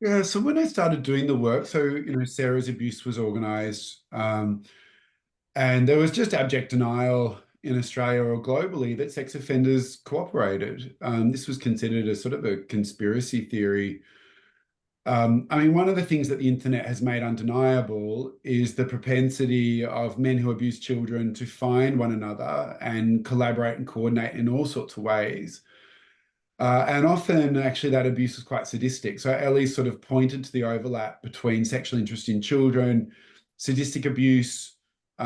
Yeah, so when I started doing the work, so, you know, Sarah's abuse was organised, and there was just abject denial in Australia or globally that sex offenders cooperated. This was considered a sort of a conspiracy theory. I mean, one of the things that the internet has made undeniable is the propensity of men who abuse children to find one another and collaborate and coordinate in all sorts of ways. And often, actually, that abuse is quite sadistic. So Elly sort of pointed to the overlap between sexual interest in children, sadistic abuse,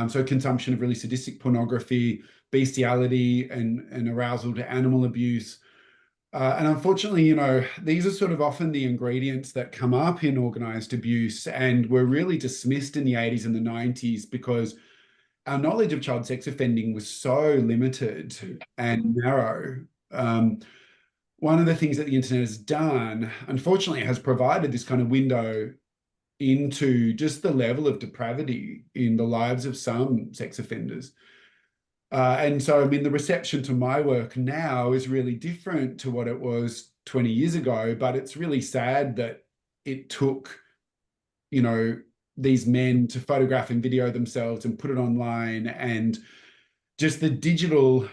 so consumption of really sadistic pornography, bestiality, and arousal to animal abuse. And unfortunately, you know, these are sort of often the ingredients that come up in organised abuse, and were really dismissed in the 80s and the 90s because our knowledge of child sex offending was so limited and narrow. One of the things that the internet has done, unfortunately, has provided this kind of window into just the level of depravity in the lives of some sex offenders. And so, I mean, the reception to my work now is really different to what it was 20 years ago, but it's really sad that it took, you know, these men to photograph and video themselves and put it online, and just the digital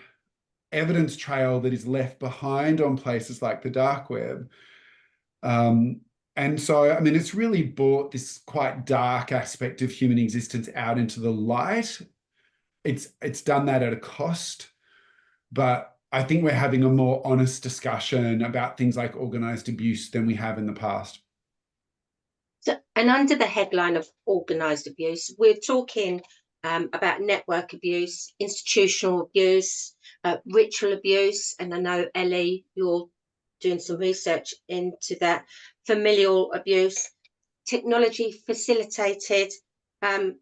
evidence trail that is left behind on places like the dark web. And so, I mean, it's really brought this quite dark aspect of human existence out into the light. It's done that at a cost, but I think we're having a more honest discussion about things like organised abuse than we have in the past. So, and under the headline of organised abuse, we're talking about network abuse, institutional abuse, ritual abuse, and I know, Elly, you're doing some research into that, familial abuse, technology facilitated, and,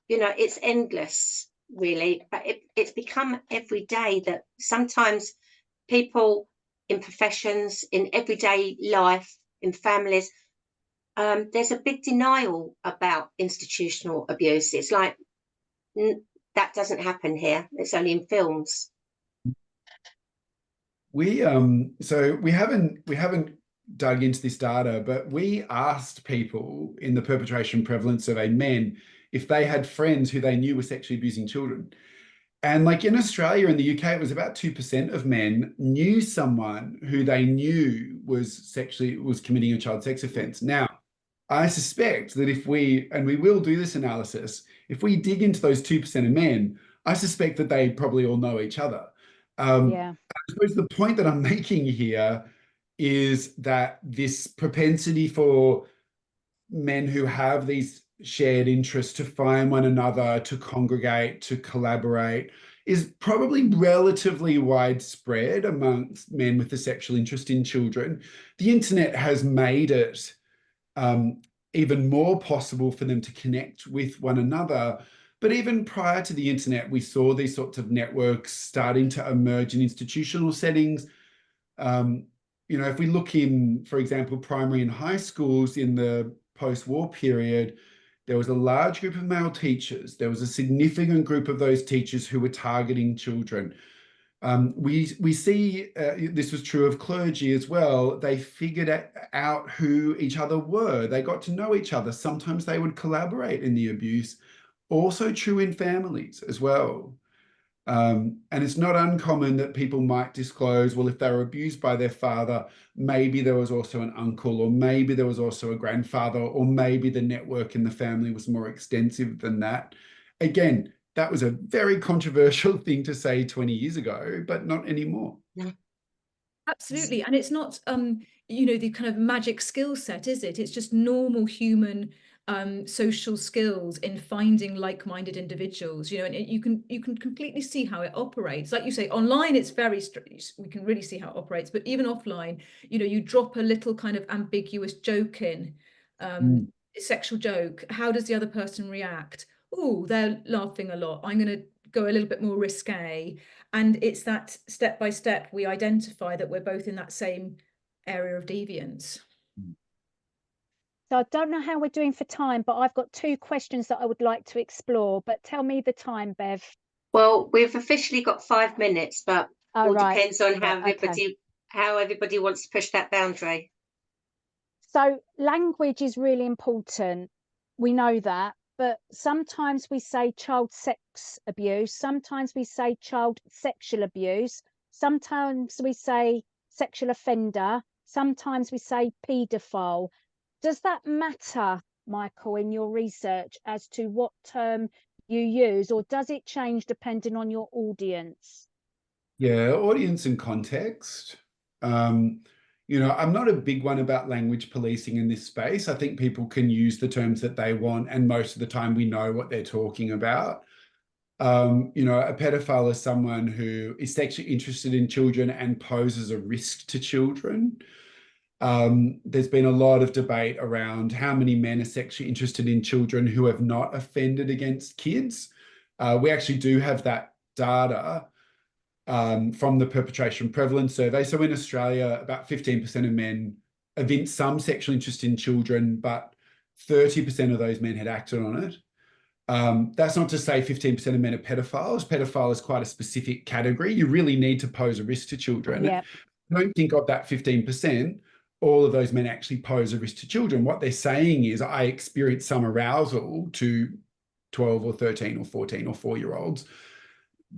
you know, it's endless, really, but it's become every day that sometimes people in professions, in everyday life, in families, there's a big denial about institutional abuse. It's like, that doesn't happen here. It's only in films. So we haven't dug into this data, but we asked people in the Perpetrator Prevalence Survey, men, if they had friends who they knew were sexually abusing children. And like in Australia and the UK, it was about 2% of men knew someone who they knew was committing a child sex offence. Now, I suspect that if we will do this analysis, if we dig into those 2% of men, I suspect that they probably all know each other. Yeah. I suppose the point that I'm making here is that this propensity for men who have these shared interests to find one another, to congregate, to collaborate, is probably relatively widespread amongst men with a sexual interest in children. The internet has made it even more possible for them to connect with one another. But even prior to the internet, we saw these sorts of networks starting to emerge in institutional settings. You know, if we look in, for example, primary and high schools in the post-war period, there was a large group of male teachers. There was a significant group of those teachers who were targeting children. We see this was true of clergy as well. They figured out who each other were. They got to know each other. Sometimes they would collaborate in the abuse. Also true in families as well. And it's not uncommon that people might disclose, well, if they were abused by their father, maybe there was also an uncle, or maybe there was also a grandfather, or maybe the network in the family was more extensive than that. Again, that was a very controversial thing to say 20 years ago, but not anymore. Yeah. Absolutely. And it's not, you know, the kind of magic skill set, is it? It's just normal human social skills in finding like-minded individuals, you know, and you can completely see how it operates. Like you say, online it's very we can really see how it operates, but even offline, you know, you drop a little kind of ambiguous joke in, sexual joke, how does the other person react? Oh, they're laughing a lot, I'm going to go a little bit more risque. And it's that step by step we identify that we're both in that same area of deviance. So I don't know how we're doing for time, but I've got 2 questions that I would like to explore. But tell me the time, Bev. Well, we've officially got 5 minutes, but all right. depends on Okay. how everybody wants to push that boundary. So language is really important. We know that. But sometimes we say child sex abuse. Sometimes we say child sexual abuse. Sometimes we say sexual offender. Sometimes we say paedophile. Does that matter, Michael, in your research as to what term you use, or does it change depending on your audience? Yeah, audience and context. You know, I'm not a big one about language policing in this space. I think people can use the terms that they want, and most of the time we know what they're talking about. You know, a pedophile is someone who is sexually interested in children and poses a risk to children. There's been a lot of debate around how many men are sexually interested in children who have not offended against kids. We actually do have that data from the Perpetrator Prevalence Survey. So in Australia, about 15% of men evince some sexual interest in children, but 30% of those men had acted on it. That's not to say 15% of men are pedophiles. Pedophile is quite a specific category. You really need to pose a risk to children. Yeah. I don't think of that 15%, all of those men actually pose a risk to children. What they're saying is, I experience some arousal to 12 or 13 or 14 or 4-year-olds,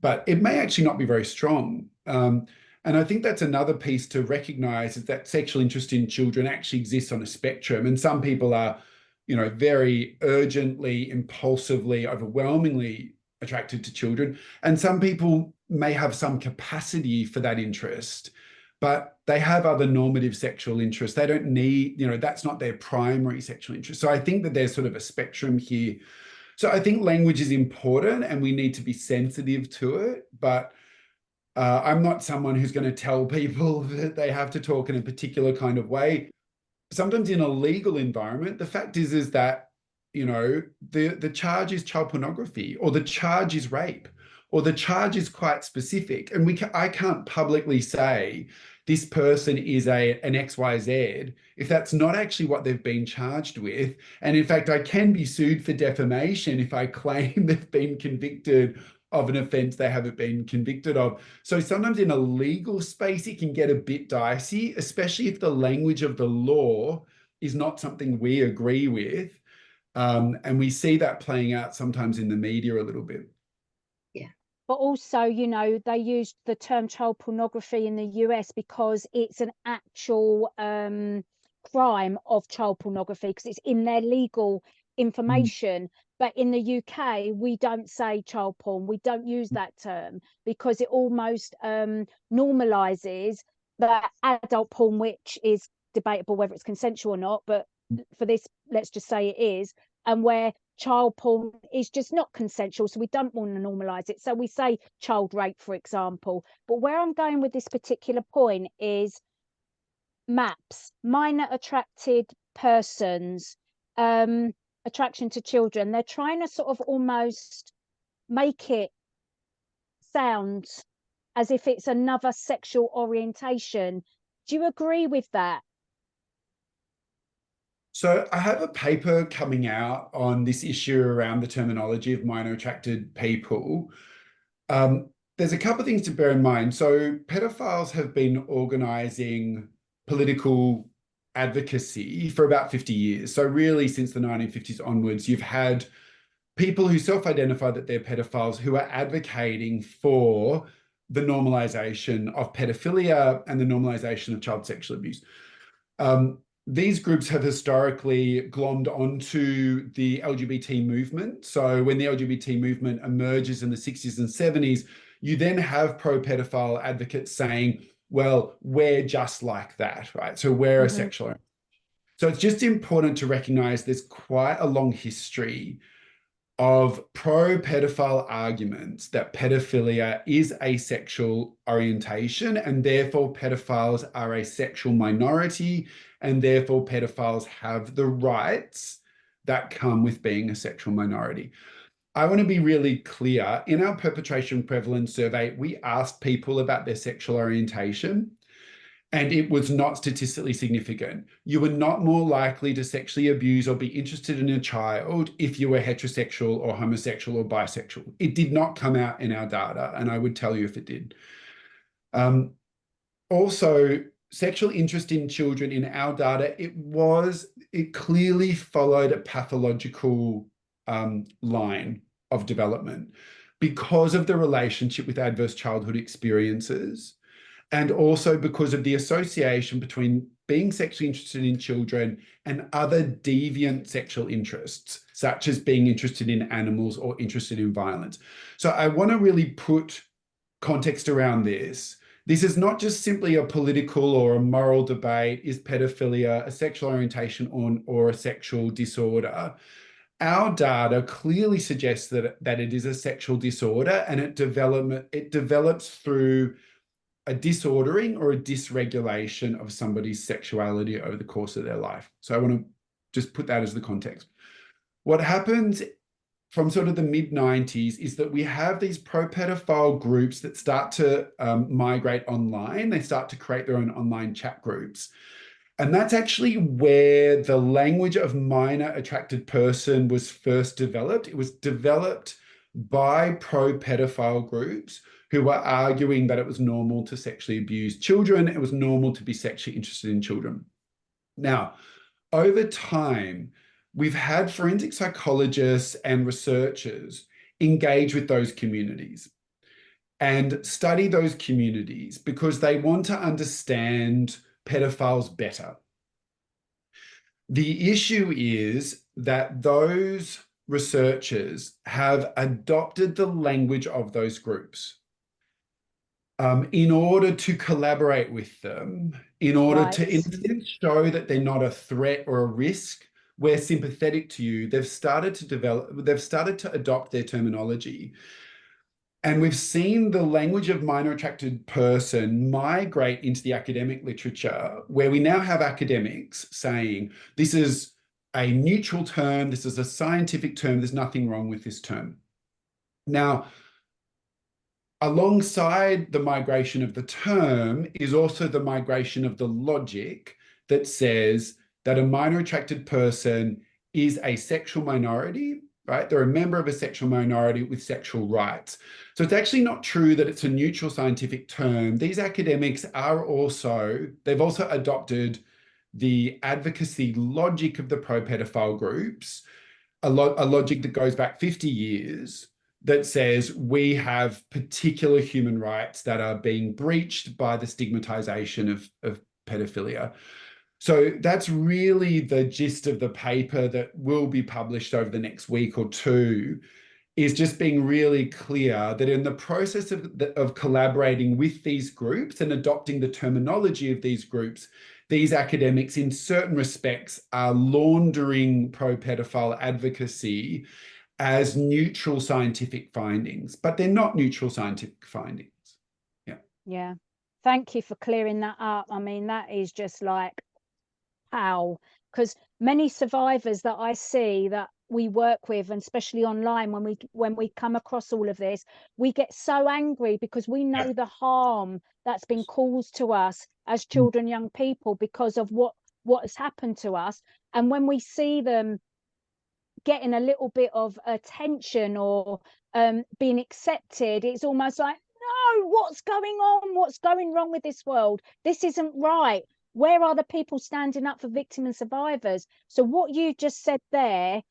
but it may actually not be very strong. And I think that's another piece to recognize, is that sexual interest in children actually exists on a spectrum. And some people are, you know, very urgently, impulsively, overwhelmingly attracted to children. And some people may have some capacity for that interest, but they have other normative sexual interests. They don't need, you know, that's not their primary sexual interest. So I think that there's sort of a spectrum here. So I think language is important and we need to be sensitive to it, but I'm not someone who's going to tell people that they have to talk in a particular kind of way. Sometimes in a legal environment, the fact is that, you know, the charge is child pornography, or the charge is rape, or the charge is quite specific. And I can't publicly say this person is an XYZ if that's not actually what they've been charged with. And in fact, I can be sued for defamation if I claim they've been convicted of an offence they haven't been convicted of. So sometimes in a legal space, it can get a bit dicey, especially if the language of the law is not something we agree with. And we see that playing out sometimes in the media a little bit. But also, you know, they used the term child pornography in the US because it's an actual crime of child pornography, because it's in their legal information. But in the UK, we don't say child porn. We don't use that term because it almost normalizes that adult porn, which is debatable whether it's consensual or not. But for this, let's just say it is. And where child porn is just not consensual, so we don't want to normalize it. So we say child rape, for example. But where I'm going with this particular point is MAPS, minor attracted persons, attraction to children. They're trying to sort of almost make it sound as if it's another sexual orientation. Do you agree with that? So I have a paper coming out on this issue around the terminology of minor attracted people. There's a couple of things to bear in mind. So pedophiles have been organising political advocacy for about 50 years. So really since the 1950s onwards, you've had people who self-identify that they're pedophiles who are advocating for the normalisation of pedophilia and the normalisation of child sexual abuse. These groups have historically glommed onto the LGBT movement. So when the LGBT movement emerges in the 60s and 70s, you then have pro-pedophile advocates saying, well, we're just like that, right? So we're a sexual. So it's just important to recognize there's quite a long history of pro-pedophile arguments that pedophilia is a sexual orientation, and therefore pedophiles are a sexual minority, and therefore pedophiles have the rights that come with being a sexual minority. I want to be really clear. In our Perpetrator Prevalence Survey, we asked people about their sexual orientation, and it was not statistically significant. You were not more likely to sexually abuse or be interested in a child if you were heterosexual or homosexual or bisexual. It did not come out in our data, and I would tell you if it did. Also, sexual interest in children in our data, it clearly followed a pathological line of development because of the relationship with adverse childhood experiences, and also because of the association between being sexually interested in children and other deviant sexual interests, such as being interested in animals or interested in violence. So I want to really put context around this. This is not just simply a political or a moral debate. Is pedophilia a sexual orientation or a sexual disorder? Our data clearly suggests that it is a sexual disorder, and it develops through a disordering or a dysregulation of somebody's sexuality over the course of their life. So I want to just put that as the context. What happens from sort of the mid-90s is that we have these pro-pedophile groups that start to migrate online. They start to create their own online chat groups. And that's actually where the language of minor attracted person was first developed. It was developed by pro-pedophile groups who were arguing that it was normal to sexually abuse children. It was normal to be sexually interested in children. Now, over time, we've had forensic psychologists and researchers engage with those communities and study those communities because they want to understand pedophiles better. The issue is that those researchers have adopted the language of those groups in order to collaborate with them, in order to, in a sense, show that they're not a threat or a risk. We're sympathetic to you. They've started to adopt their terminology. And we've seen the language of minor attracted person migrate into the academic literature, where we now have academics saying, this is a neutral term, this is a scientific term, there's nothing wrong with this term. Now, alongside the migration of the term is also the migration of the logic that says that a minor attracted person is a sexual minority, right? They're a member of a sexual minority with sexual rights. So it's actually not true that it's a neutral scientific term. These academics they've also adopted the advocacy logic of the pro-pedophile groups, a logic that goes back 50 years, that says we have particular human rights that are being breached by the stigmatization of pedophilia. So that's really the gist of the paper that will be published over the next week or two, is just being really clear that in the process of collaborating with these groups and adopting the terminology of these groups, these academics in certain respects are laundering pro-pedophile advocacy as neutral scientific findings, but they're not neutral scientific findings. Yeah. Thank you for clearing that up. I mean, that is just like, how, because many survivors that I see that we work with, and especially online, when we come across all of this, we get so angry because we know the harm that's been caused to us as children, young people, because of what has happened to us. And when we see them getting a little bit of attention or being accepted, it's almost like, no, what's going on? What's going wrong with this world? This isn't right. Where are the people standing up for victims and survivors? So what you just said there,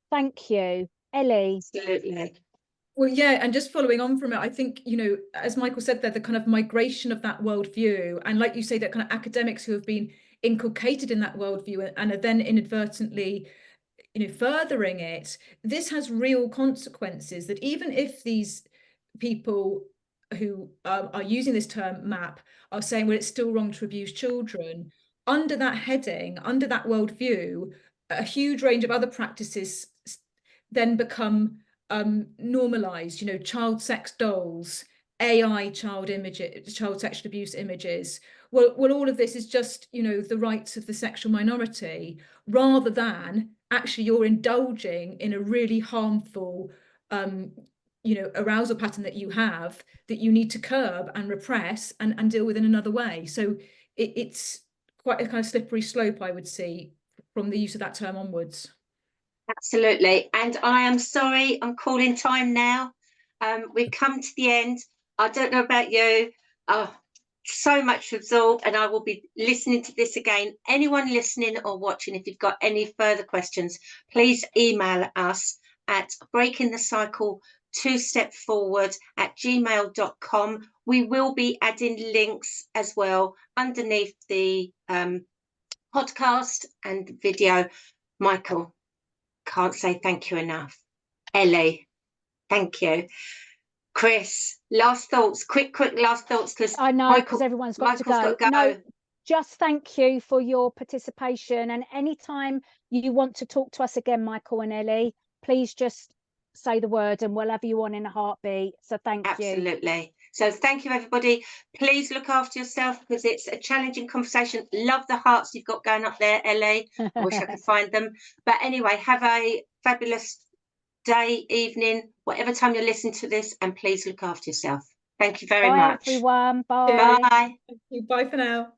thank you, Elly. Absolutely. Well, yeah, and just following on from it, I think, you know, as Michael said there, the kind of migration of that worldview, and like you say, that kind of academics who have been inculcated in that worldview and are then inadvertently, you know, furthering it, this has real consequences. That even if these people who are using this term MAP are saying, well, it's still wrong to abuse children, under that heading, under that worldview, a huge range of other practices then become normalized. You know, child sex dolls, AI child images, child sexual abuse images. Well, all of this is just, you know, the rights of the sexual minority, rather than actually you're indulging in a really harmful you know, arousal pattern that you have that you need to curb and repress and deal with in another way. So it's quite a kind of slippery slope, I would see, from the use of that term onwards. Absolutely. And I am sorry, I'm calling time now. We've come to the end. I don't know about you. So much to absorb, and I will be listening to this again. Anyone listening or watching, if you've got any further questions, please email us at breakingthecycle2stepforward@gmail.com. We will be adding links as well underneath the podcast and video. Michael, can't say thank you enough. Ellie, thank you. Chris, last thoughts, quick last thoughts, because I know, because everyone's got to go. No, just thank you for your participation, and anytime you want to talk to us again, Michael and Ellie, please just say the word and we'll have you on in a heartbeat. So thank you. Absolutely. So thank you, everybody. Please look after yourself, because it's a challenging conversation. Love the hearts you've got going up there, Ellie. I wish I could find them. But anyway, have a fabulous day, evening, whatever time you're listening to this, and please look after yourself. Thank you very much. Bye, everyone. Bye. Bye. Bye for now.